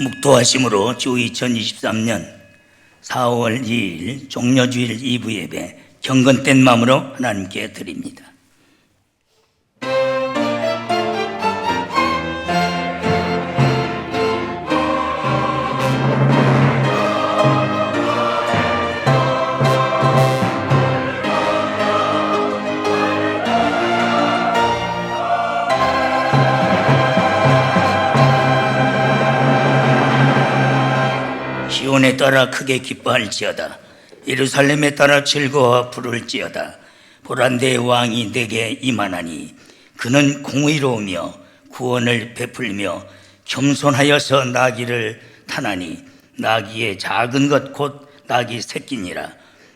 묵도하심으로 주 2023년 4월 2일 종려주일 2부 예배 경건된 마음으로 하나님께 드립니다. 시온에 따라 크게 기뻐할지어다. 예루살렘에 따라 즐거워 부를지어다. 보란대의 왕이 내게 임하나니 그는 공의로우며 구원을 베풀며 겸손하여서 나귀를 타나니 나귀의 작은 것 곧 나귀 새끼니라.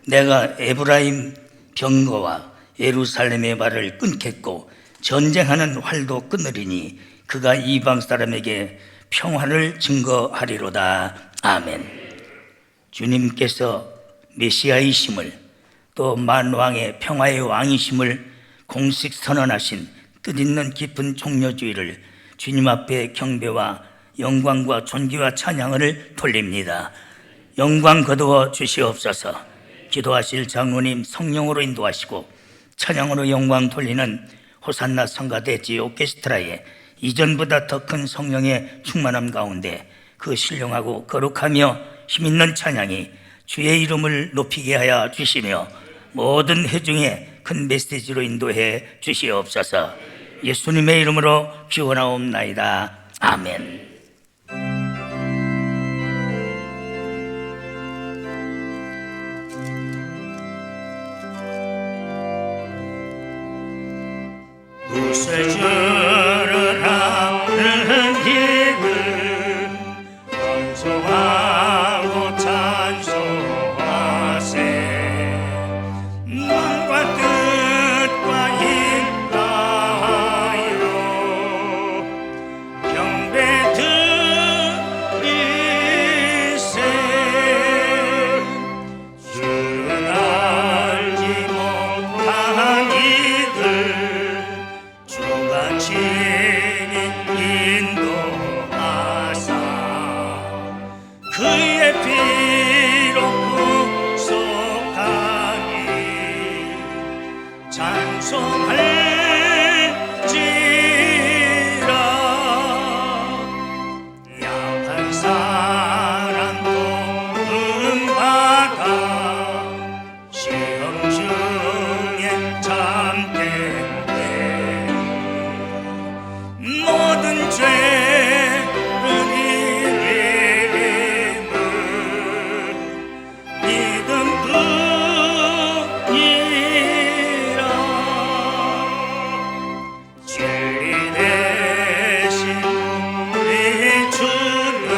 내가 에브라임 병거와 예루살렘의 발을 끊겠고 전쟁하는 활도 끊으리니 그가 이방 사람에게 평화를 증거하리로다. 아멘. 주님께서 메시아이심을 또 만왕의 평화의 왕이심을 공식 선언하신 뜻있는 깊은 종려주의를 주님 앞에 경배와 영광과 존귀와 찬양을 돌립니다. 영광 거두어 주시옵소서. 기도하실 장로님 성령으로 인도하시고 찬양으로 영광 돌리는 호산나 성가대 오케스트라에 이전보다 더 큰 성령의 충만함 가운데 그 신령하고 거룩하며 힘있는 찬양이 주의 이름을 높이게 하여 주시며 모든 회중에 큰 메시지로 인도해 주시옵소서. 예수님의 이름으로 기원하옵나이다. 아멘. 부서져라 하는 힘을 찬송하고 찬송하세. 마음과 뜻과 힘다하여 경배 드리세. 주를 알지 못한 이들 주가 친히 인도하사 그의 피로 구속하니 찬송할지라. 약한 사람도 응받아 시험 중에 참되 모든 죄를 이기는 믿음 뿐이라. 진리 대신 우리 주는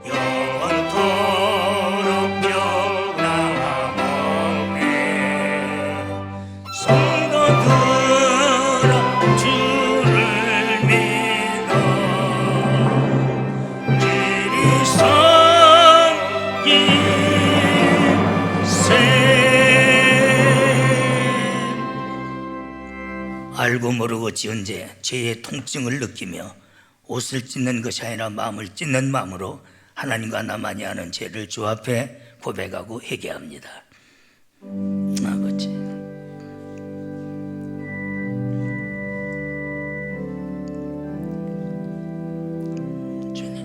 영원토록 변함없네. 성도들아 주를 믿어 길이 섬기세. 알고 모르고 지은 죄의 통증을 느끼며 옷을 찢는 것이 아니라 마음을 찢는 마음으로 하나님과 나만이 아는 죄를 주 앞에 고백하고 회개합니다. 아버지, 주님,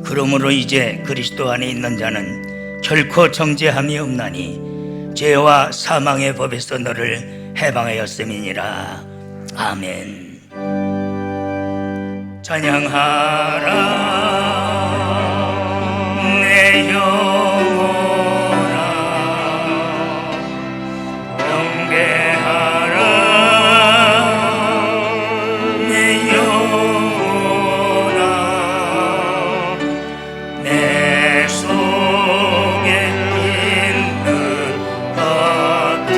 그러므로 이제 그리스도 안에 있는 자는 결코 정죄함이 없나니 죄와 사망의 법에서 너를 해방하였음이니라. 아멘. 찬양하라 내 영혼아, 경배하라 내 영혼아. 내 속에 있는 것들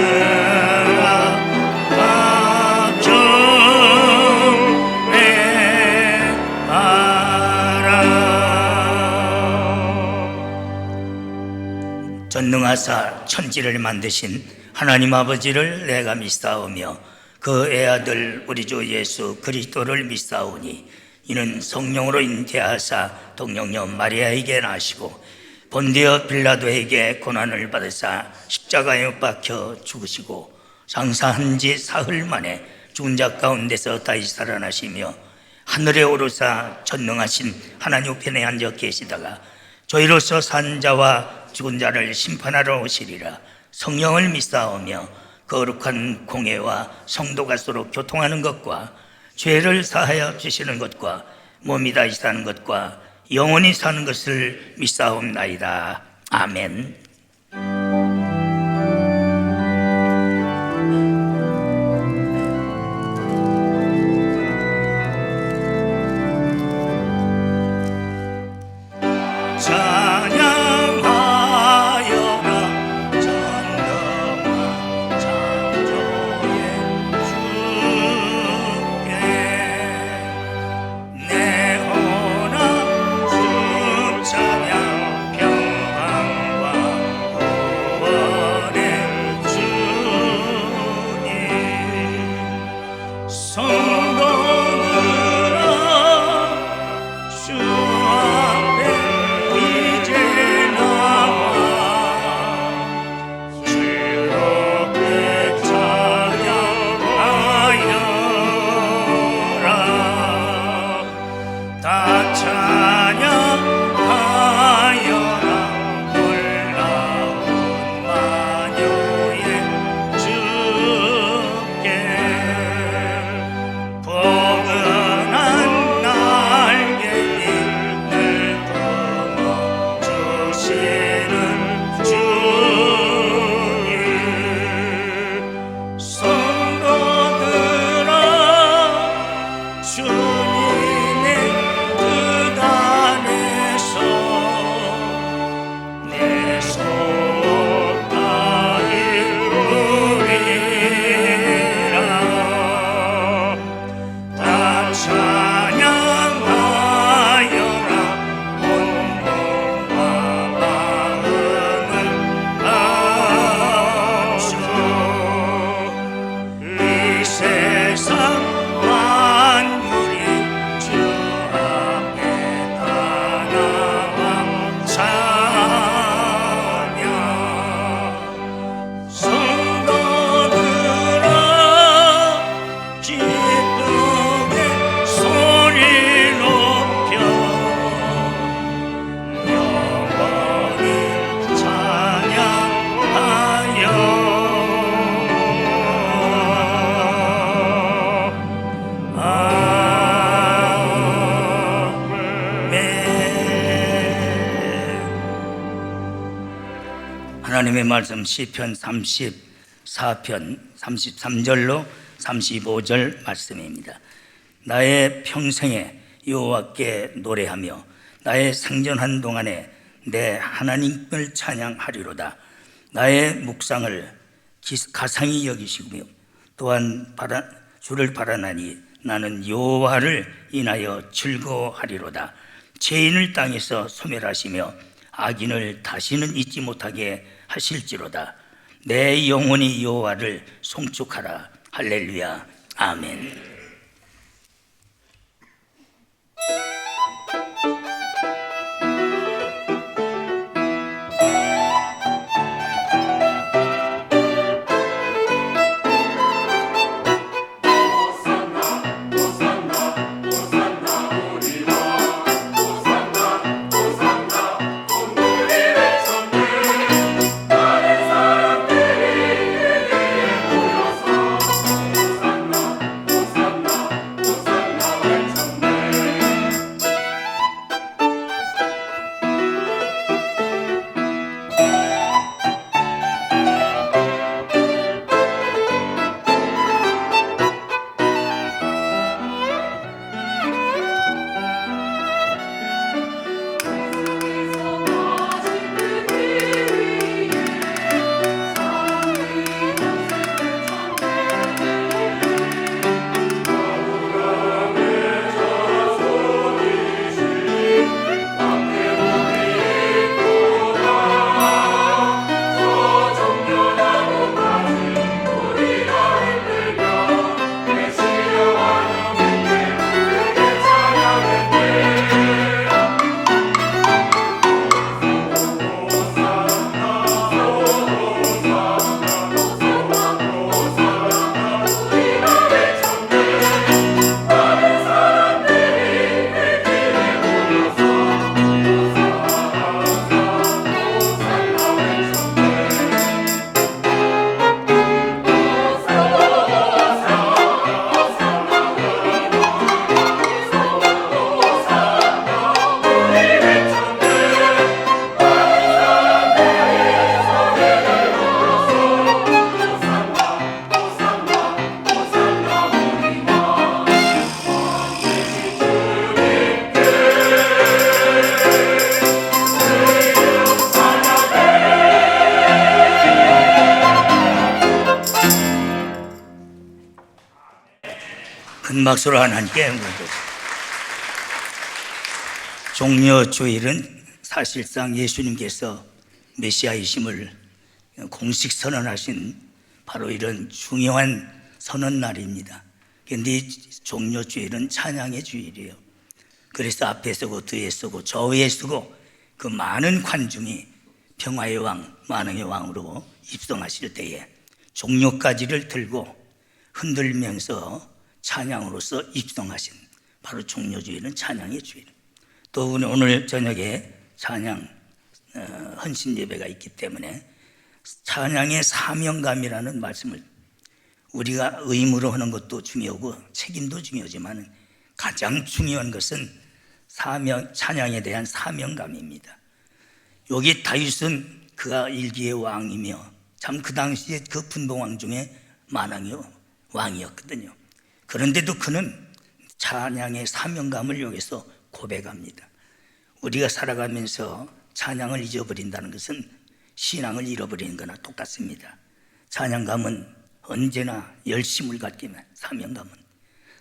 전능하사 천지를 만드신 하나님 아버지를 내가 믿사오며 그 애아들 우리 주 예수 그리스도를 믿사오니 이는 성령으로 잉태하사 동정녀 마리아에게 나시고 본디어 빌라도에게 고난을 받으사 십자가에 못 박혀 죽으시고 장사한 지 사흘 만에 죽은 자 가운데서 다시 살아나시며 하늘에 오르사 전능하신 하나님 우편에 앉아 계시다가 저희로서 산 자와 죽은 자를 심판하러 오시리라. 성령을 믿사오며 거룩한 공회와 성도가 서로 교통하는 것과 죄를 사하여 주시는 것과 몸이 다시 사는 것과 영원히 사는 것을 믿사옵나이다. 아멘. 하나님의 말씀 시편 34편 33절로 35절 말씀입니다. 나의 평생에 여호와께 노래하며 나의 생전한 동안에 내 하나님을 찬양하리로다. 나의 묵상을 가상히 여기시며 또한 주를 바라나니 나는 여호와를 인하여 즐거워하리로다. 죄인을 땅에서 소멸하시며 악인을 다시는 잊지 못하게 하실지로다. 내 영혼이 여호와를 송축하라. 할렐루야. 아멘. 박수로 하나님께 영광 돌립니다. 종려주일은 사실상 예수님께서 메시아이심을 공식 선언하신 바로 이런 중요한 선언날입니다. 그런데 종려주일은 찬양의 주일이에요. 그래서 앞에 서고 뒤에 서고 좌우에 서고 그 많은 관중이 평화의 왕, 만왕의 왕으로 입성하실 때에 종려가지를 들고 흔들면서 찬양으로서 입성하신 바로 종려주일은 찬양의 주일. 또 오늘 저녁에 찬양 헌신 예배가 있기 때문에 찬양의 사명감이라는 말씀을 우리가 의무로 하는 것도 중요하고 책임도 중요하지만 가장 중요한 것은 찬양에 대한 사명감입니다. 여기 다윗은 그가 일기의 왕이며 참 그 당시에 그 분봉왕 중에 만왕의 왕이었거든요. 그런데도 그는 찬양의 사명감을 여기서 고백합니다. 우리가 살아가면서 찬양을 잊어버린다는 것은 신앙을 잃어버리는 거나 똑같습니다. 찬양감은 언제나 열심을 갖게 면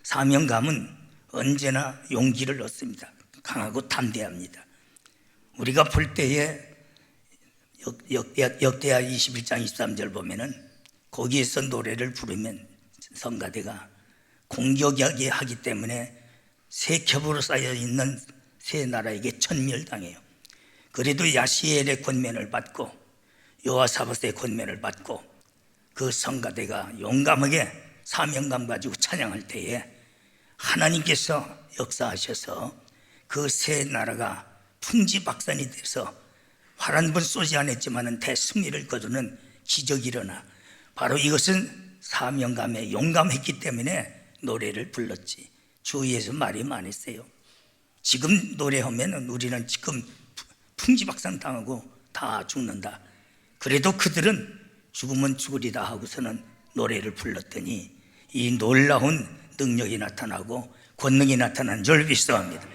사명감은 언제나 용기를 얻습니다. 강하고 담대합니다. 우리가 볼 때에 역대하 21장 23절 보면은 거기에서 노래를 부르면 성가대가 공격하게 하기 때문에 세 겹으로 쌓여 있는 세 나라에게 천멸당해요. 그래도 야시엘의 권면을 받고 여호사밧의 권면을 받고 그 성가대가 용감하게 사명감 가지고 찬양할 때에 하나님께서 역사하셔서 그 세 나라가 풍지박산이 돼서 활 한 번 쏘지 않았지만 대승리를 거두는 기적이 일어나 바로 이것은 사명감에 용감했기 때문에 노래를 불렀지. 주위에서 말이 많았어요. 지금 노래하면 우리는 지금 풍지박산 당하고 다 죽는다. 그래도 그들은 죽으면 죽으리다 하고서는 노래를 불렀더니 이 놀라운 능력이 나타나고 권능이 나타난 줄 믿습니다.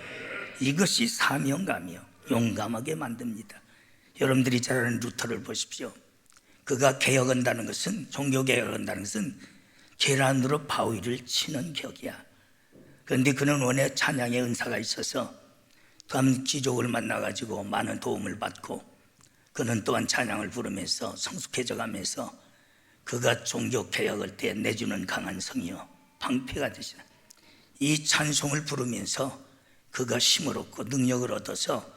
이것이 사명감이요, 용감하게 만듭니다. 여러분들이 잘 아는 루터를 보십시오. 그가 개혁한다는 것은, 종교개혁한다는 것은 계란으로 바위를 치는 격이야. 그런데 그는 원래 찬양의 은사가 있어서 또한 귀족을 만나가지고 많은 도움을 받고 그는 또한 찬양을 부르면서 성숙해져 가면서 그가 종교개혁할 때 내주는 강한 성이요 방패가 되시라. 이 찬송을 부르면서 그가 힘을 얻고 능력을 얻어서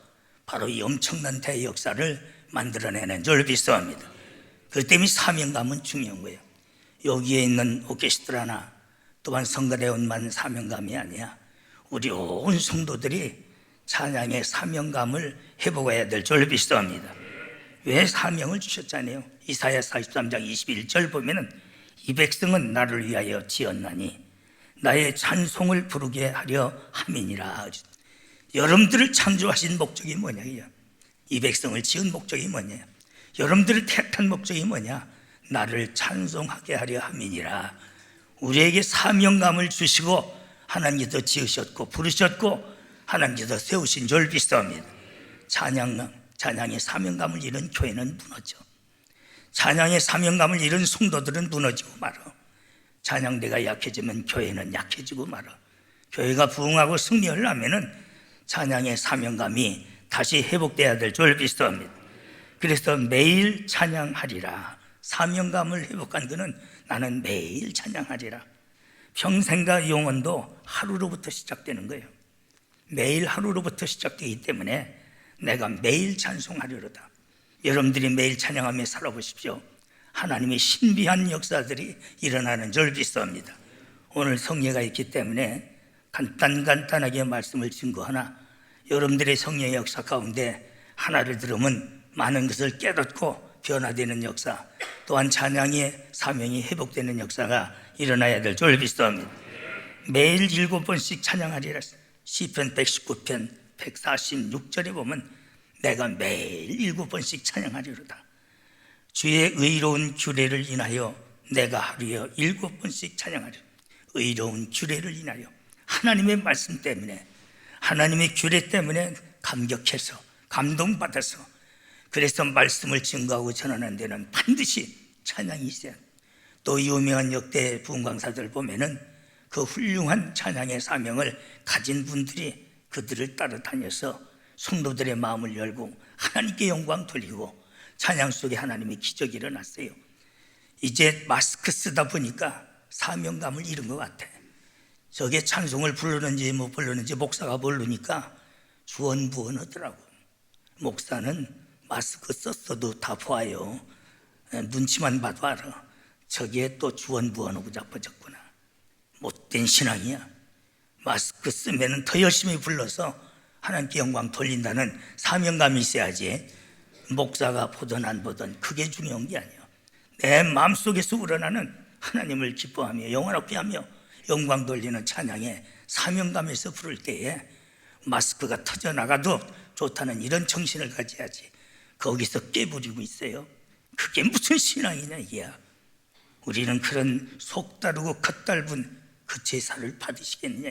바로 이 엄청난 대역사를 만들어내는 줄 믿습니다. 그 때문에 사명감은 중요한 거예요. 여기에 있는 오케스트라나 또한 성가대원만 사명감이 아니야. 우리 온 성도들이 찬양의 사명감을 회복해야 될 줄 믿습니다. 왜 사명을 주셨잖아요. 이사야 43장 21절 보면은 이 백성은 나를 위하여 지었나니 나의 찬송을 부르게 하려 함이니라. 여러분들을 창조하신 목적이 뭐냐? 이 백성을 지은 목적이 뭐냐? 여러분들을 택한 목적이 뭐냐? 나를 찬송하게 하려 함이니라. 우리에게 사명감을 주시고 하나님께서 지으셨고 부르셨고 하나님께서 세우신 줄 믿습니다. 찬양의 사명감을 잃은 교회는 무너져. 찬양의 사명감을 잃은 성도들은 무너지고 말아. 찬양대가 약해지면 교회는 약해지고 말아. 교회가 부흥하고 승리하려면은 찬양의 사명감이 다시 회복돼야 될 줄 믿습니다. 그래서 매일 찬양하리라. 사명감을 회복한 그는 나는 매일 찬양하리라. 평생과 영원도 하루로부터 시작되는 거예요. 매일 하루로부터 시작되기 때문에 내가 매일 찬송하리로다. 여러분들이 매일 찬양하며 살아보십시오. 하나님의 신비한 역사들이 일어나는 줄 믿습니다. 오늘 성례가 있기 때문에 간단하게 말씀을 증거하나 여러분들의 성례의 역사 가운데 하나를 들으면 많은 것을 깨닫고 변화되는 역사, 또한 찬양의 사명이 회복되는 역사가 일어나야 될 줄 믿습니다. 매일 7번씩 찬양하리라. 시편 119편 146절에 보면 내가 매일 7번씩 찬양하리로다. 주의 의로운 규례를 인하여 내가 하루에 7번씩 찬양하리라. 의로운 규례를 인하여 하나님의 말씀 때문에, 하나님의 규례 때문에 감격해서 감동받아서, 그래서 말씀을 증거하고 전하는 데는 반드시 찬양이 있어야. 또 유명한 역대 부흥 강사들 보면은 그 훌륭한 찬양의 사명을 가진 분들이 그들을 따라다녀서 성도들의 마음을 열고 하나님께 영광 돌리고 찬양 속에 하나님의 기적이 일어났어요. 이제 마스크 쓰다 보니까 사명감을 잃은 것 같아. 저게 찬송을 부르는지 못 부르는지 목사가 모르니까 주원부원하더라고. 목사는 마스크 썼어도 다 보아요. 눈치만 봐도 알아. 저기에 또 주원부원하고 자빠졌구나. 못된 신앙이야. 마스크 쓰면 더 열심히 불러서 하나님께 영광 돌린다는 사명감이 있어야지. 목사가 보든 안 보든 그게 중요한 게 아니야. 내 마음속에서 우러나는 하나님을 기뻐하며 영원하게 하며 영광 돌리는 찬양에 사명감에서 부를 때에 마스크가 터져나가도 좋다는 이런 정신을 가져야지. 거기서 깨부리고 있어요. 그게 무슨 신앙이냐 이게야. 우리는 그런 속다르고 겉짧은 그 제사를 받으시겠느냐.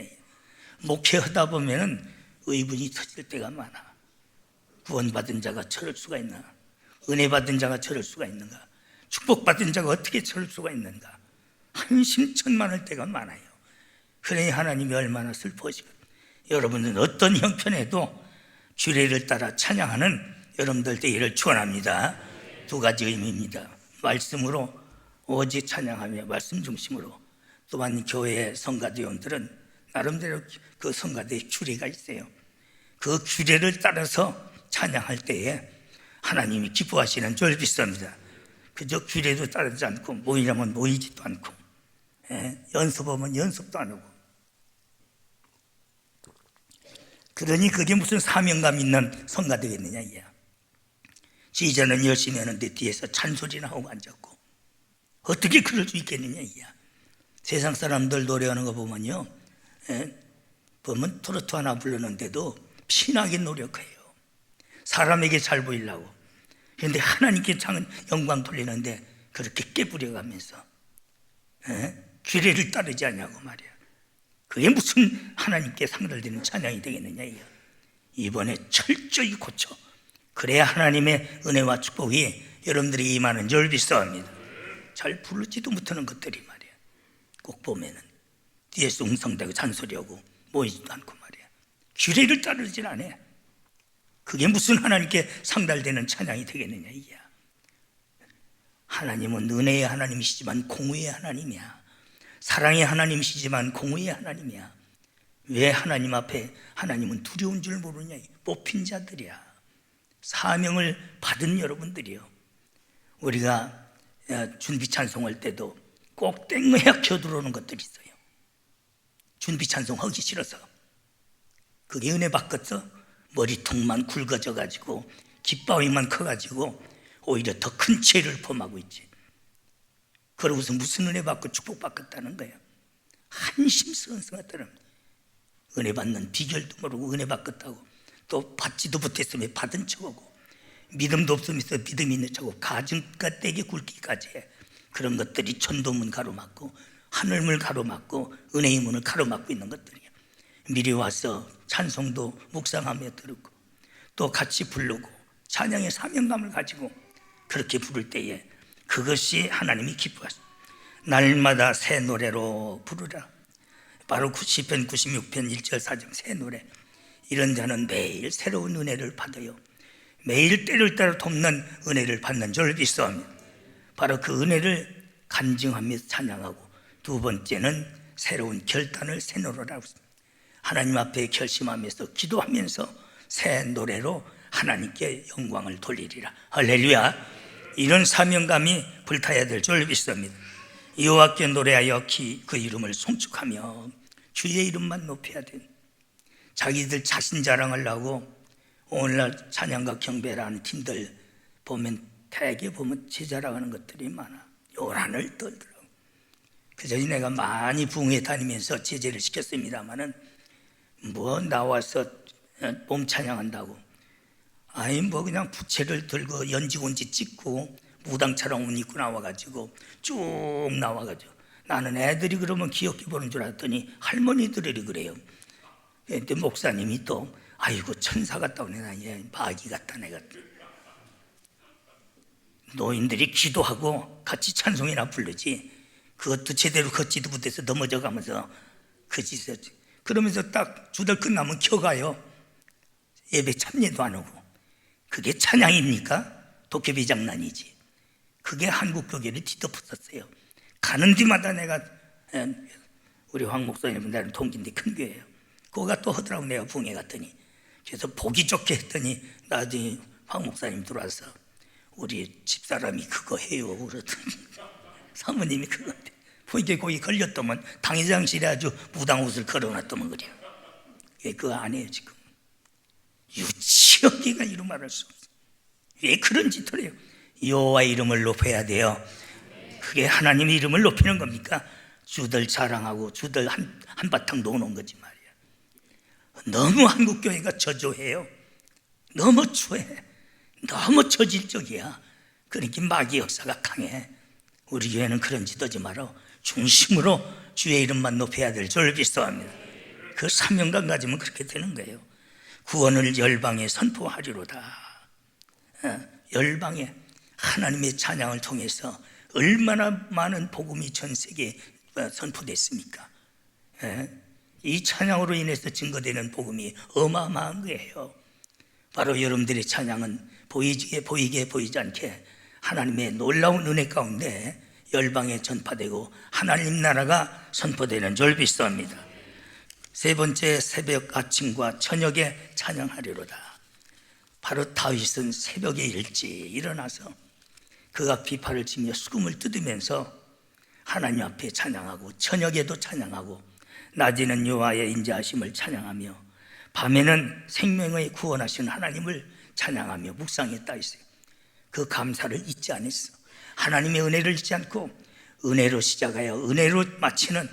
목회하다 보면은 의분이 터질 때가 많아. 구원받은 자가 저럴 수가 있나? 은혜 받은 자가 저럴 수가 있는가? 축복받은 자가 어떻게 저럴 수가 있는가? 한심천만할 때가 많아요. 그러니 하나님이 얼마나 슬퍼하시고, 여러분은 어떤 형편에도 규례를 따라 찬양하는 여러분들 되기를 축원합니다. 두 가지 의미입니다. 말씀으로 오직 찬양하며 말씀 중심으로, 또한 교회의 성가대원들은 나름대로 그 성가대의 규례가 있어요. 그 규례를 따라서 찬양할 때에 하나님이 기뻐하시는 줄 믿습니다. 그저 규례도 따르지 않고 모이려면 모이지도 않고 연습하면 연습도 안 하고, 그러니 그게 무슨 사명감 있는 성가 되겠느냐 이야. 지휘자는 열심히 하는데 뒤에서 잔소리나 하고 앉았고 어떻게 그럴 수 있겠느냐 이야. 세상 사람들 노래하는 거 보면요, 보면 트로트 하나 부르는데도 신나게 노력해요. 사람에게 잘 보이려고. 그런데 하나님께 영광 돌리는데 그렇게 깨부려가면서 규례를 따르지 않냐고 말이야. 그게 무슨 하나님께 상달되는 찬양이 되겠느냐 이야. 이번에 철저히 고쳐. 그래야 하나님의 은혜와 축복이 여러분들이 임하는 줄 믿습니다. 잘 부르지도 못하는 것들이 말이야. 꼭 보면은 뒤에서 웅성대고 잔소리하고 모이지도 않고 말이야. 규례를 따르질 않아. 그게 무슨 하나님께 상달되는 찬양이 되겠느냐 이야. 하나님은 은혜의 하나님이시지만 공의의 하나님이야. 사랑의 하나님이시지만 공의의 하나님이야. 왜 하나님 앞에 하나님은 두려운 줄 모르냐. 뽑힌 자들이야. 사명을 받은 여러분들이요. 우리가 준비 찬송할 때도 꼭 땡매야 겨들어오는 것들이 있어요. 준비 찬송 하기 싫어서. 그게 은혜 받겠어? 머리통만 굵어져 가지고 깃바위만 커 가지고 오히려 더 큰 죄를 범하고 있지. 그러고서 무슨 은혜 받고 축복 받겠다는 거예요. 한심스러운 은혜 받는 비결도 모르고 은혜 받겠다고, 또 받지도 못했으면 받은 척하고, 믿음도 없으면서 믿음이 있는 척하고, 가증가 떼기 굵기까지 해. 그런 것들이 천도문 가로막고 하늘문 가로막고 은혜의 문을 가로막고 있는 것들이에요. 미리 와서 찬송도 묵상하며 들었고 또 같이 부르고 찬양의 사명감을 가지고 그렇게 부를 때에 그것이 하나님이 기뻐하십니다. 날마다 새 노래로 부르라. 바로 시편 96편 1절 4절 새 노래. 이런 자는 매일 새로운 은혜를 받아요. 매일 때를 따라 돕는 은혜를 받는 줄 믿습니다. 바로 그 은혜를 간증하며 찬양하고, 두 번째는 새로운 결단을 새 노래라고 했습니다. 하나님 앞에 결심하면서 기도하면서 새 노래로 하나님께 영광을 돌리리라. 할렐루야. 이런 사명감이 불타야 될 줄 믿습니다. 여호와께 노래하여 그 이름을 송축하며 주의 이름만 높여야 돼. 자기들 자신 자랑하려고 오늘날 찬양과 경배라는 팀들 보면 대개 보면 제 자랑하는 것들이 많아. 요란을 떨더라고. 그전에 내가 많이 부흥회 다니면서 제재를 시켰습니다마는 뭐 나와서 몸 찬양한다고, 아니 뭐 그냥 부채를 들고 연지곤지 찍고 무당처럼 옷 입고 나와가지고 쭉 나와가지고, 나는 애들이 그러면 귀엽게 보는 줄 알았더니 할머니들이 그래요. 근데 목사님이 또 아이고 천사 같다고 내가 마귀 같다 내가. 노인들이 기도하고 같이 찬송이나 부르지 그것도 제대로 걷지도 못해서 넘어져 가면서 그 짓을. 그러면서 딱 주들 끝나면 켜가요. 예배 참여도 안 하고. 그게 찬양입니까? 도깨비 장난이지. 그게 한국 교계를 뒤덮었었어요. 가는 데마다 내가, 우리 황 목사님은 나는 동기인데 큰 교회예요. 그거가 또 하더라고. 내가 붕에 갔더니. 그래서 보기 좋게 했더니 나중에 황 목사님 들어와서 우리 집사람이 그거 해요 그러더니 사모님이 그거 해. 보니까 거기 걸렸더만 당회장실에 아주 무당 옷을 걸어놨더만 그래요. 그거 안 해요 지금. 유치하기가 이루 말할 수 없어. 왜 그런 짓을 해요? 여호와 이름을 높여야 돼요. 그게 하나님의 이름을 높이는 겁니까? 주들 자랑하고 주들 한바탕 놓는 거지 말이야. 너무 한국교회가 저조해요. 너무 추해. 너무 저질적이야. 그러니까 마귀 역사가 강해. 우리 교회는 그런 짓 하지 마라. 중심으로 주의 이름만 높여야 될 줄 믿사옵니다. 그 사명감 가지면 그렇게 되는 거예요. 구원을 열방에 선포하리로다. 열방에 하나님의 찬양을 통해서 얼마나 많은 복음이 전 세계에 선포됐습니까? 이 찬양으로 인해서 증거되는 복음이 어마어마한 거예요. 바로 여러분들의 찬양은 보이게 보이지 않게 하나님의 놀라운 은혜 가운데 열방에 전파되고 하나님 나라가 선포되는 줄 믿사옵니다. 세 번째, 새벽 아침과 저녁에 찬양하리로다. 바로 다윗은 새벽에 일찍 일어나서 그가 비파를 치며 수금을 뜯으면서 하나님 앞에 찬양하고 저녁에도 찬양하고 낮에는 여호와의 인자하심을 찬양하며 밤에는 생명의 구원하신 하나님을 찬양하며 묵상했다 했어요. 그 감사를 잊지 않았어. 하나님의 은혜를 잊지 않고 은혜로 시작하여 은혜로 마치는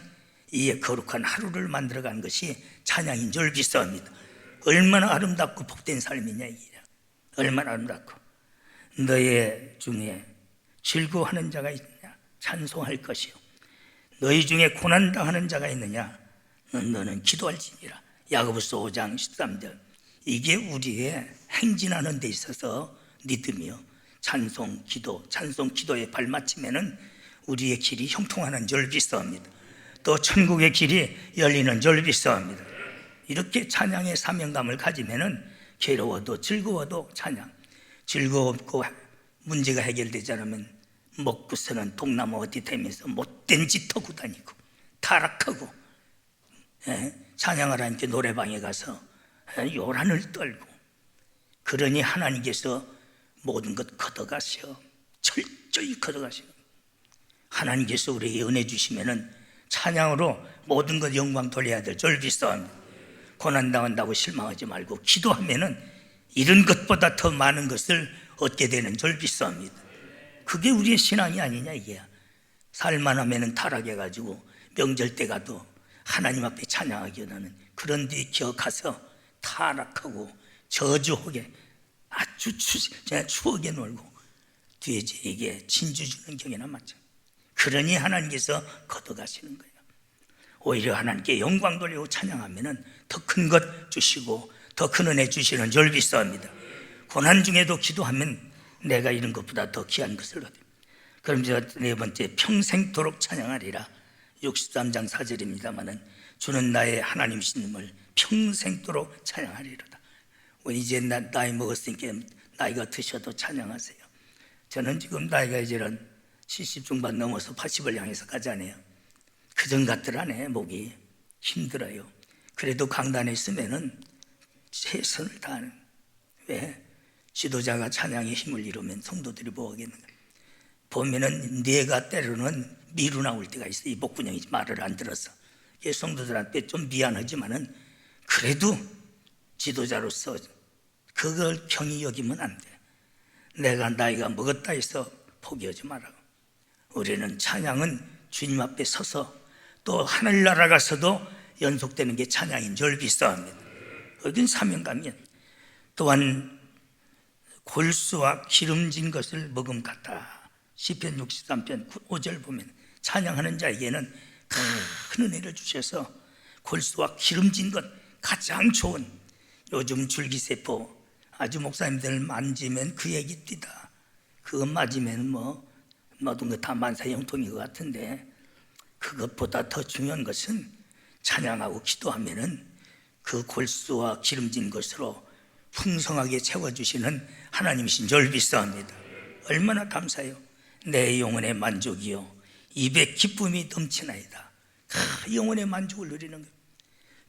이 거룩한 하루를 만들어간 것이 찬양인 줄 믿사옵니다. 얼마나 아름답고 복된 삶이냐 이게. 얼마나 아름답고. 너희 중에 즐거워하는 자가 있느냐? 찬송할 것이요. 너희 중에 고난당하는 자가 있느냐? 너는 기도할지니라. 야고보서 5장 13절. 이게 우리의 행진하는 데 있어서 믿으며 찬송, 기도의 발맞춤에는 우리의 길이 형통하는 줄 믿사옵니다. 또 천국의 길이 열리는 줄 믿사옵니다. 이렇게 찬양의 사명감을 가지면은 괴로워도 즐거워도 찬양. 즐거웠고 문제가 해결되지 않으면 먹고서는 동나무 어디 되면서 못된 짓 하고 다니고 타락하고, 찬양을 하니까 노래방에 가서 요란을 떨고. 그러니 하나님께서 모든 것 걷어가셔. 철저히 걷어가셔. 하나님께서 우리에게 은혜 주시면은 찬양으로 모든 것 영광 돌려야 될 줄 믿사옵니다. 고난당한다고 실망하지 말고 기도하면은 이런 것보다 더 많은 것을 얻게 되는 줄 믿사옵니다. 그게 우리의 신앙이 아니냐 이게. 살만하면은 타락해가지고 명절 때 가도 하나님 앞에 찬양하기보다는 그런 데 기억해서 타락하고 저주하게 아주 추억에 놀고 뒤에 이게 진주 주는 경우나 마찬가지. 그러니 하나님께서 걷어가시는 거예요. 오히려 하나님께 영광 돌리고 찬양하면은 더 큰 것 주시고 더 큰 은혜 주시는 줄 믿사옵니다. 고난 중에도 기도하면 내가 이런 것보다 더 귀한 것을 얻어요. 그럼 저 네 번째, 평생토록 찬양하리라. 63장 4절입니다마는 주는 나의 하나님이심을 평생토록 찬양하리로다. 이제 나이 먹었으니까 나이가 드셔도 찬양하세요. 저는 지금 나이가 이제는 70 중반 넘어서 80을 향해서 가잖아요. 그전 같더라네. 목이 힘들어요. 그래도 강단에 있으면은 최선을 다하는. 왜? 지도자가 찬양의 힘을 이루면 성도들이 뭐 하겠는가. 보면은 뇌가 때로는 미루 나올 때가 있어. 이 목구녕이 말을 안 들어서. 성도들한테 좀 미안하지만은 그래도 지도자로서 그걸 경히 여기면 안 돼. 내가 나이가 먹었다 해서 포기하지 마라. 우리는 찬양은 주님 앞에 서서 또 하늘나라 가서도 연속되는 게 찬양인 줄 믿사옵니다. 여긴 사명감이야. 또한 골수와 기름진 것을 먹음 같다. 시편 63편 5절 보면 찬양하는 자에게는 큰 은혜를 주셔서 골수와 기름진 것, 가장 좋은, 요즘 줄기세포 아주 목사님들 만지면 그 얘기 띠다. 그거 맞으면 모든 거 다 만사형통인 것 같은데 그것보다 더 중요한 것은 찬양하고 기도하면은 그 골수와 기름진 것으로 풍성하게 채워주시는 하나님이신 줄 믿사옵니다. 얼마나 감사해요. 내 영혼의 만족이요 입에 기쁨이 넘치나이다. 영혼의 만족을 누리는 거예요.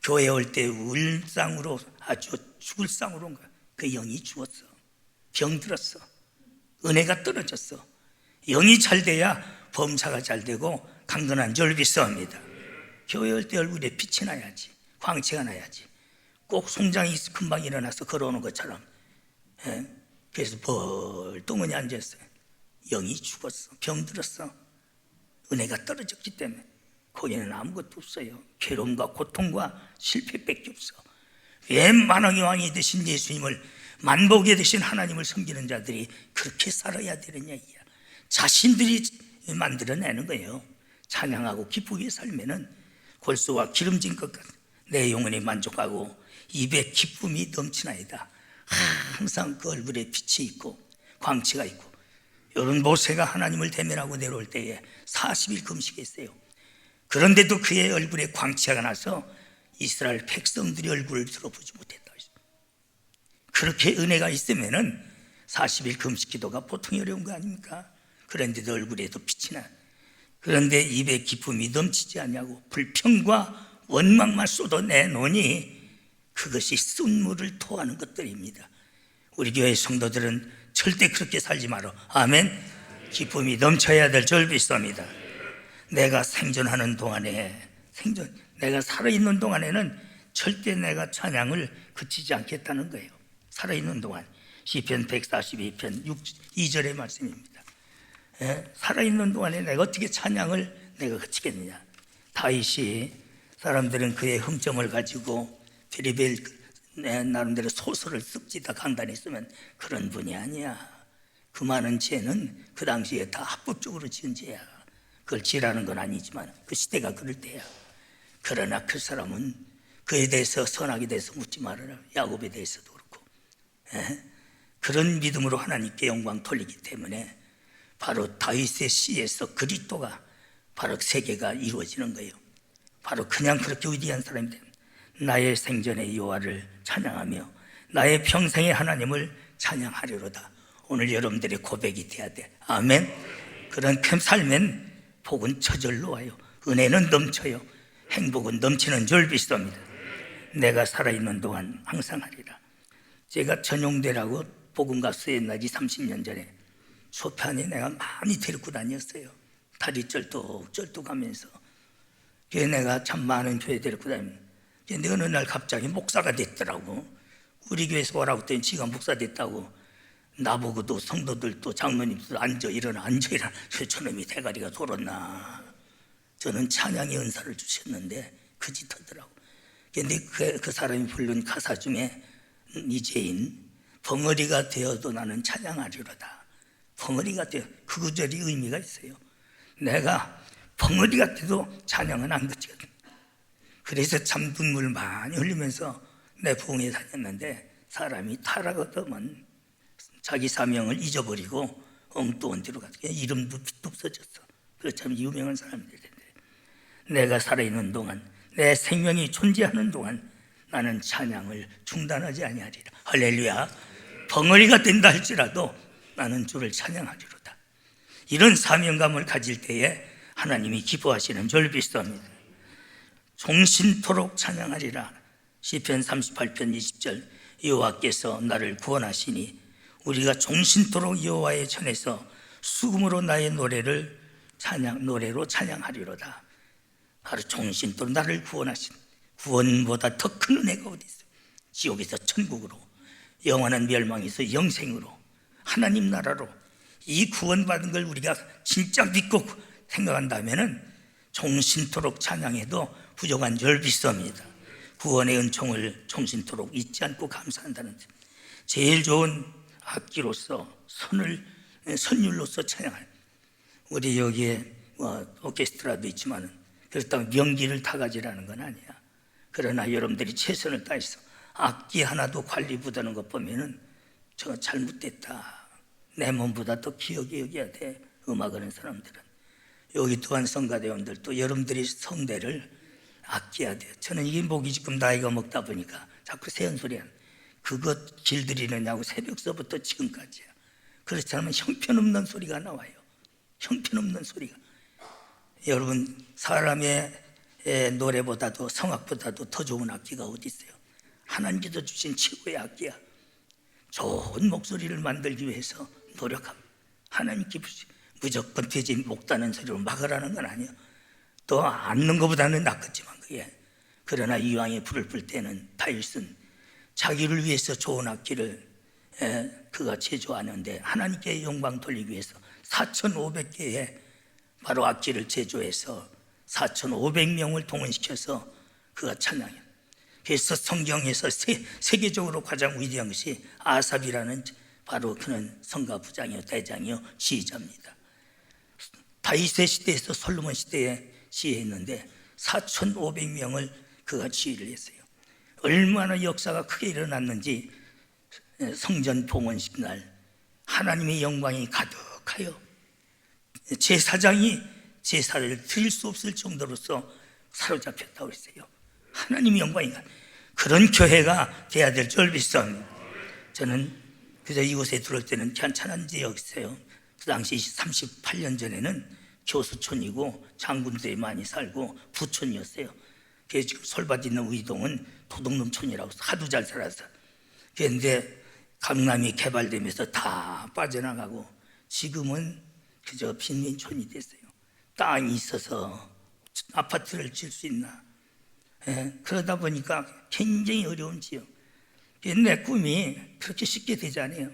교회 올 때 울상으로 아주 죽을 상으로 온 거야. 그 영이 죽었어. 병들었어. 은혜가 떨어졌어. 영이 잘 돼야 범사가 잘 되고 강건한 줄 믿사옵니다. 교회 올 때 얼굴에 빛이 나야지, 광채가 나야지. 꼭 송장이 금방 일어나서 걸어오는 것처럼. 그래서 벌덩어니 앉았어요. 영이 죽었어. 병들었어. 은혜가 떨어졌기 때문에 거기는 아무것도 없어요. 괴로움과 고통과 실패밖에 없어. 왜 만왕의 왕이 되신 예수님을, 만복에 되신 하나님을 섬기는 자들이 그렇게 살아야 되느냐. 자신들이 만들어내는 거예요. 찬양하고 기쁘게 살면은 골수와 기름진 것 같아. 내 영혼이 만족하고 입에 기쁨이 넘치나이다. 항상 그 얼굴에 빛이 있고 광채가 있고. 이런 모세가 하나님을 대면하고 내려올 때에 40일 금식했어요. 그런데도 그의 얼굴에 광채가 나서 이스라엘 백성들이 얼굴을 들어보지 못했다. 그렇게 은혜가 있으면은 40일 금식 기도가 보통 어려운 거 아닙니까? 그런데도 얼굴에도 빛이 나. 그런데 입에 기쁨이 넘치지 않냐고 불평과 원망만 쏟아내노니 그것이 쓴물을 토하는 것들입니다. 우리 교회 성도들은 절대 그렇게 살지 마라. 아멘. 기쁨이 넘쳐야 될 줄 믿습니다. 내가 생존하는 동안에, 내가 살아있는 동안에는 절대 내가 찬양을 그치지 않겠다는 거예요. 살아있는 동안. 시편 142편 2절의 말씀입니다. 살아있는 동안에 내가 어떻게 찬양을 내가 그치겠느냐. 다윗이 사람들은 그의 흠점을 가지고 베리벨 나름대로 소설을 씁지다 강단에 쓰면 그런 분이 아니야. 그 많은 죄는 그 당시에 다 합법적으로 지은 죄야. 그걸 지라는 건 아니지만 그 시대가 그럴 때야. 그러나 그 사람은 그에 대해서 선하게 대해서 묻지 말아라. 야곱에 대해서도 그렇고. 그런 믿음으로 하나님께 영광 돌리기 때문에 바로 다윗의 시에서 그리스도가 바로 세계가 이루어지는 거예요. 바로 그냥 그렇게 위대한 사람이 됩니다. 나의 생전의 여호와를 찬양하며 나의 평생의 하나님을 찬양하리로다. 오늘 여러분들의 고백이 돼야 돼. 아멘. 그런 삶엔 복은 저절로 와요. 은혜는 넘쳐요. 행복은 넘치는 줄 믿습니다. 내가 살아있는 동안 항상 하리라. 제가 전용대라고 복음가수 옛날이 30년 전에 소편에 내가 많이 데리고 다녔어요. 다리 쩔뚝쩔뚝 하면서. 그래서 내가 참 많은 교회 데리고 다니면 근데 어느 날 갑자기 목사가 됐더라고. 우리 교회에서 오라고 했더니 지가 목사 됐다고. 나보고도 성도들도 장로님도 앉아 일어나. 그래서 저놈이 대가리가 돌았나. 저는 찬양의 은사를 주셨는데 그 짓 하더라고. 근데 그 사람이 부른 가사 중에 이제인 벙어리가 되어도 나는 찬양하리로다. 벙어리가 되어, 그 구절이 의미가 있어요. 내가 벙어리가 돼도 찬양은 안 그치거든. 그래서 참 눈물 많이 흘리면서 내 부흥에 다녔는데 사람이 타락하더만 자기 사명을 잊어버리고 엉뚱한 데로 가서 이름도 빛도 없어졌어. 그래서 참 유명한 사람들이 텐데 내가 살아있는 동안, 내 생명이 존재하는 동안 나는 찬양을 중단하지 아니하리라. 할렐루야. 벙어리가 된다 할지라도 나는 주를 찬양하리로다. 이런 사명감을 가질 때에 하나님이 기뻐하시는 줄 믿습니다. 종신토록 찬양하리라. 시편 38편 20절 여호와께서 나를 구원하시니 우리가 종신토록 여호와의 전에서 수금으로 나의 노래로 찬양하리로다. 바로 종신토록 나를 구원하신, 구원보다 더 큰 은혜가 어디 있어요. 지옥에서 천국으로, 영원한 멸망에서 영생으로, 하나님 나라로. 이 구원받은 걸 우리가 진짜 믿고 생각한다면은 종신토록 찬양해도 부족한 줄 믿습니다. 구원의 은총을 종신토록 잊지 않고 감사한다는 점. 제일 좋은 악기로서 선율로서 찬양할. 우리 여기에 오케스트라도 있지만 그렇다고 명기를 타가지라는 건 아니야. 그러나 여러분들이 최선을 다해서 악기 하나도 관리 못하는 것 보면은 저 잘못됐다. 내 몸보다 더 기억이 여겨야 돼. 음악하는 사람들은. 여기 또한 성가대원들도 여러분들이 성대를 아껴야 돼요. 저는 이게 목이 지금 나이가 먹다 보니까 자꾸 새언 소리야. 그것 길들이느냐고 새벽서부터 지금까지야. 그렇지 않으면 형편없는 소리가 나와요. 형편없는 소리가. 여러분, 사람의 노래보다도 성악보다도 더 좋은 악기가 어디 있어요? 하나님께서 주신 최고의 악기야. 좋은 목소리를 만들기 위해서 노력합니다. 하나님께 무조건 돼지 목다는 소리로 막으라는 건 아니에요. 또 앉는 것보다는 낫겠지만 그게. 그러나 이왕에 불을 끌 때는 다윗은 자기를 위해서 좋은 악기를 그가 제조하는데 하나님께 영광 돌리기 위해서 4,500개의 바로 악기를 제조해서 4,500명을 동원시켜서 그가 찬양해요. 그래서 성경에서 세계적으로 가장 위대한 것이 아삽이라는 바로 그는 성가 부장이요 대장이요 지휘자입니다. 다윗의 시대에서 솔로몬 시대에 지휘했는데 4,500명을 그가 지휘를 했어요. 얼마나 역사가 크게 일어났는지 성전 봉헌식 날 하나님의 영광이 가득하여 제사장이 제사를 드릴 수 없을 정도로서 사로잡혔다고 했어요. 하나님의 영광이 그런 교회가 돼야 될 줄 믿습니다. 저는 그저 이곳에 들어올 때는 괜찮은 지역이었어요. 그 당시 38년 전에는 교수촌이고 장군들이 많이 살고 부촌이었어요. 그래서 지금 솔밭 있는 우이동은 도둑놈촌이라고 하도 잘 살아서. 그런데 강남이 개발되면서 다 빠져나가고 지금은 그저 빈민촌이 됐어요. 땅이 있어서 아파트를 질 수 있나. 그러다 보니까 굉장히 어려운 지역. 내 꿈이 그렇게 쉽게 되지 않아요.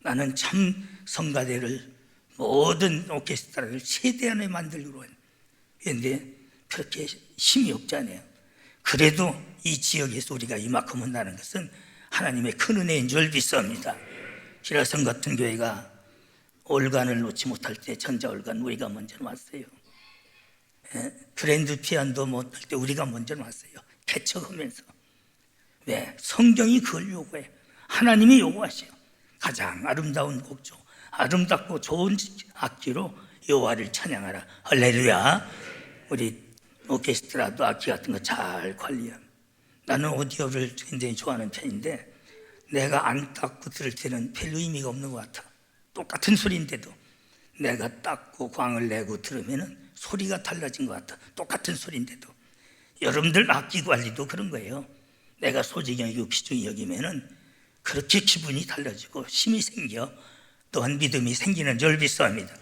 나는 참 성가대를 모든 오케스트라를 최대 안에 만들기로 했는데 그런데 그렇게 힘이 없잖아요. 그래도 이 지역에서 우리가 이만큼 한다는 것은 하나님의 큰 은혜인 줄 믿습니다. 기라성 같은 교회가 올간을 놓지 못할 때 전자올간 우리가 먼저 왔어요. 그랜드 피안도 못할 때 우리가 먼저 왔어요. 개척하면서. 왜? 성경이 그걸 요구해. 하나님이 요구하셔요. 가장 아름다운 곡조, 아름답고 좋은 악기로 여호와를 찬양하라. 할렐루야. 우리 오케스트라도 악기 같은 거 잘 관리함. 나는 오디오를 굉장히 좋아하는 편인데 내가 안 닦고 들을 때는 별 의미가 없는 것 같아. 똑같은 소리인데도 내가 닦고 광을 내고 들으면 소리가 달라진 것 같아. 똑같은 소리인데도. 여러분들 악기 관리도 그런 거예요. 내가 소중히 여기고 귀중히 여기면 그렇게 기분이 달라지고 힘이 생겨 또한 믿음이 생기는 줄 믿습니다.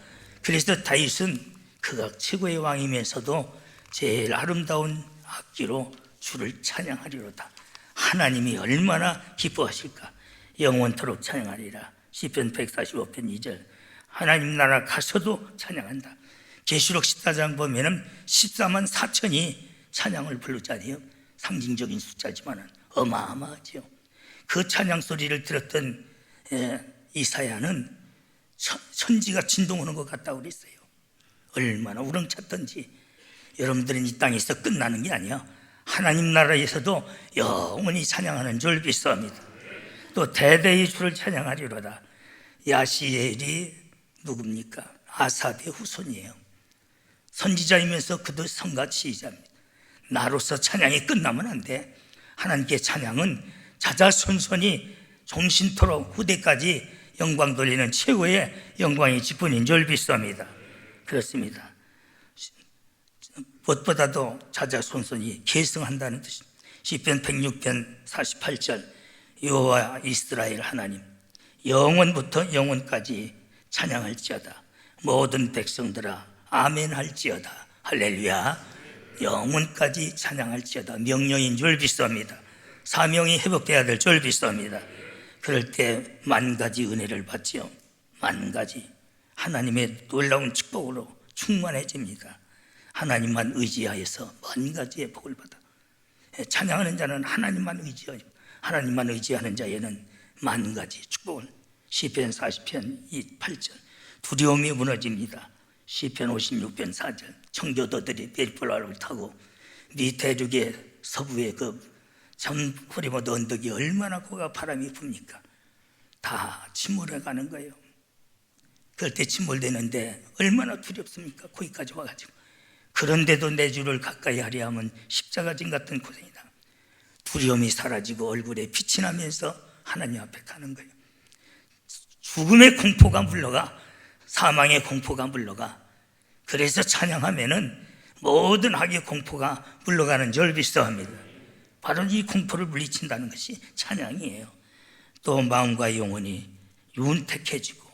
그래서 다윗은 그가 최고의 왕이면서도 제일 아름다운 악기로 주를 찬양하리로다. 하나님이 얼마나 기뻐하실까. 영원토록 찬양하리라. 시편 145편 2절. 하나님 나라 가서도 찬양한다. 계시록 14장 보면은 14만 4천이 찬양을 부르잖아요. 상징적인 숫자지만 어마어마하죠. 그 찬양 소리를 들었던 이사야는 천지가 진동하는 것 같다고 그랬어요. 얼마나 우렁찼던지. 여러분들은 이 땅에서 끝나는 게 아니야. 하나님 나라에서도 영원히 찬양하는 줄 믿습니다. 또 대대의 주를 찬양하리로다. 야시엘이 누굽니까? 아삽의 후손이에요. 선지자이면서 그도 성가 지휘자입니다. 나로서 찬양이 끝나면 안 돼. 하나님께 찬양은 자자손손이 종신토록 후대까지 영광 돌리는 최고의 영광의 직분인 줄 믿습니다. 그렇습니다. 무엇보다도 자자손손이 계승한다는 뜻입니다. 시편 106편 48절. 여호와 이스라엘 하나님 영원부터 영원까지 찬양할지어다. 모든 백성들아 아멘 할지어다. 할렐루야. 영원까지 찬양할지어다. 명령인 줄 믿습니다. 사명이 회복돼야 될 줄 믿습니다. 그럴 때 만 가지 은혜를 받지요. 만 가지 하나님의 놀라운 축복으로 충만해집니다. 하나님만 의지하여서 만 가지의 복을 받아. 찬양하는 자는 하나님만 의지하여 하나님만 의지하는 자에는 만 가지 축복을. 시편 40편 8절. 두려움이 무너집니다. 시편 56편 4절. 청교도들이 벨포라를 타고 네 대륙의 서부의 그 점호리못 언덕이 얼마나 고가 바람이 붑니까? 다 침몰해 가는 거예요. 그럴 때 침몰되는데 얼마나 두렵습니까? 거기까지 와가지고 그런데도 내 주를 가까이 하려 하면 십자가진 같은 고생이다. 두려움이 사라지고 얼굴에 빛이 나면서 하나님 앞에 가는 거예요. 죽음의 공포가 물러가, 사망의 공포가 물러가. 그래서 찬양하면은 모든 악의 공포가 물러가는 줄 믿사옵니다. 바로 이 공포를 물리친다는 것이 찬양이에요. 또 마음과 영혼이 윤택해지고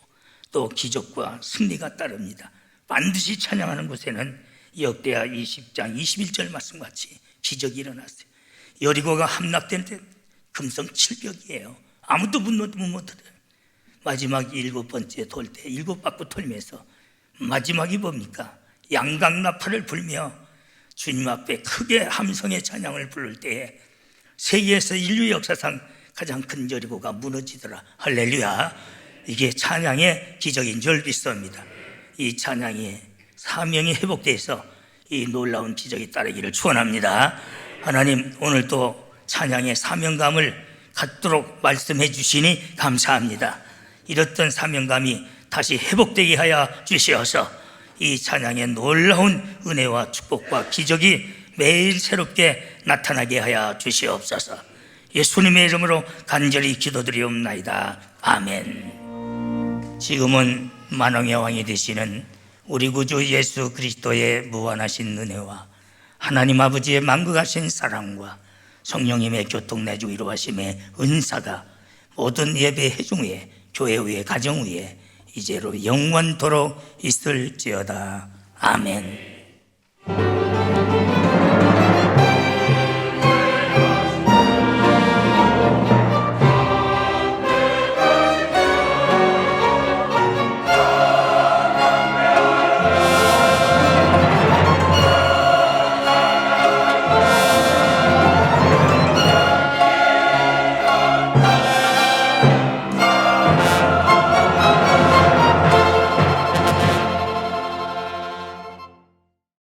또 기적과 승리가 따릅니다. 반드시 찬양하는 곳에는 역대하 20장 21절 말씀같이 기적이 일어났어요. 여리고가 함락될 때 금성 7벽이에요. 아무도 못 들어요. 마지막 7번째 돌 때 7바퀴 돌면서 마지막이 뭡니까? 양강나팔을 불며 주님 앞에 크게 함성의 찬양을 부를 때에 세계에서 인류 역사상 가장 큰 여리고가 무너지더라. 할렐루야. 이게 찬양의 기적인 줄 믿습니다. 이 찬양이 사명이 회복돼서 이 놀라운 기적이 따르기를 축원합니다. 하나님, 오늘도 찬양의 사명감을 갖도록 말씀해 주시니 감사합니다. 잃었던 사명감이 다시 회복되게 하여 주시어서 이 찬양의 놀라운 은혜와 축복과 기적이 매일 새롭게 나타나게 하여 주시옵소서. 예수님의 이름으로 간절히 기도드리옵나이다. 아멘. 지금은 만왕의 왕이 되시는 우리 구주 예수 그리스도의 무한하신 은혜와 하나님 아버지의 만극하신 사랑과 성령님의 교통내주 이루하심의 은사가 모든 예배 회중 위에, 교회 위에, 가정 위에 이제로 영원토록 있을지어다. 아멘.